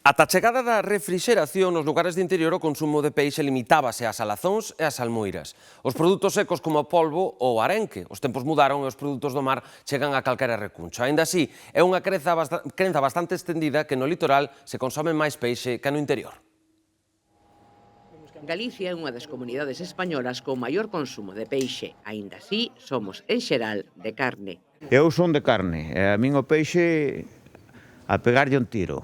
Ata a chegada da refrixeración nos lugares de interior o consumo de peixe limitábase ás salazóns e ás salmoiras. Os produtos secos como o polvo ou o arenque. Os tempos mudaron e os produtos do mar chegan a calquera recuncho. Aínda así, é unha crenza bastante extendida que no litoral se consome máis peixe que no interior. Galicia é unha das comunidades españolas con maior consumo de peixe. Aínda así, somos, en xeral, de carne. Eu son de carne, e a min o peixe a pegarlle un tiro.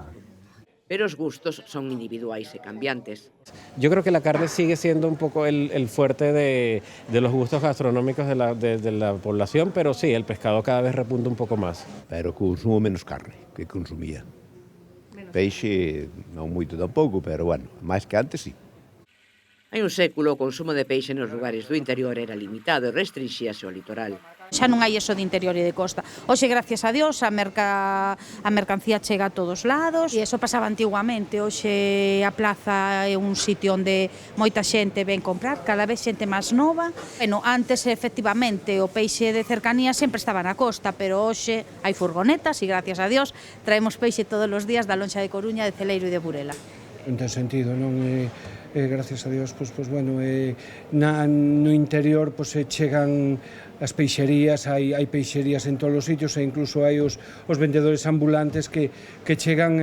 Pero os gustos son individuais e cambiantes. Yo creo que la carne sigue siendo un poco el fuerte de los gustos gastronómicos de la población, pero sí, el pescado cada vez repunta un poco más. Pero consumo menos carne que consumía. Peixe non moito tampouco, pero bueno, máis que antes sí. Hai un século o consumo de peixe nos lugares do interior era limitado e restrinxíase ao litoral. Xa non hai eso de interior e de costa. Hoxe, gracias a Dios, a mercancía chega a todos lados e eso pasaba antiguamente. Hoxe a plaza é un sitio onde moita xente ven comprar, cada vez xente máis nova. Bueno, antes, efectivamente, o peixe de cercanía sempre estaba na costa, pero hoxe hai furgonetas e, gracias a Dios, traemos peixe todos os días da lonxa de Coruña, de Celeiro e de Burela. En ten sentido, non? Gracias a Dios, bueno, no interior chegan as peixerías, hai peixerías en todos os sitios e incluso hai os vendedores ambulantes que chegan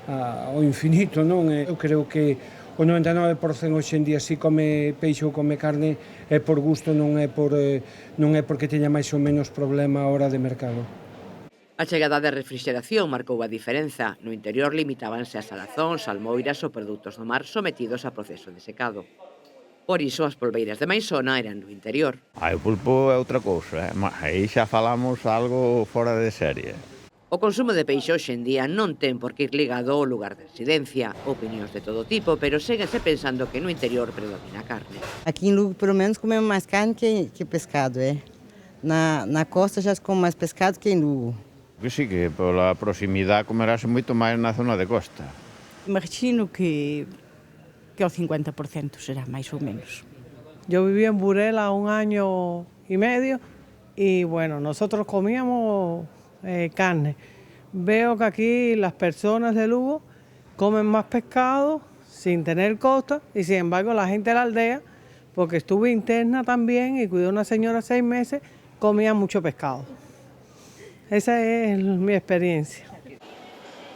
ao infinito, non? Eu creo que o 99% hoxe en día si come peixe ou come carne é por gusto, non é porque teña máis ou menos problema a hora de mercado. A chegada da refrixeración marcou a diferenza. No interior limitábanse as salazóns, salmoiras ou produtos do mar sometidos a proceso de secado. Por iso, as polbeiras de maisona eran no interior. O pulpo é outra cousa, aí xa falamos algo fora de serie. O consumo de peixe hoxe en día non ten por que ir ligado ao lugar de residencia. Opinións de todo tipo, pero séguense pensando que no interior predomina a carne. Aqui em Lugo, pelo menos, comemos mais carne que pescado, é. Na costa já se come mais pescado que em Lugo. Que sí, que pola proximidade comerase moito máis na zona de costa. Imagino que o 50% será máis ou menos. Yo viví en Burela 1 año y medio y bueno, nosotros comíamos carne. Veo que aquí las personas de Lugo comen más pescado sin tener costa y sin embargo la gente de la aldea, porque estuve interna también y cuidé a una señora 6 meses, comía mucho pescado. Esa es mi experiencia.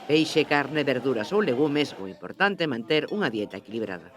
Peixe, carne, verduras ou legumes, o importante é manter unha dieta equilibrada.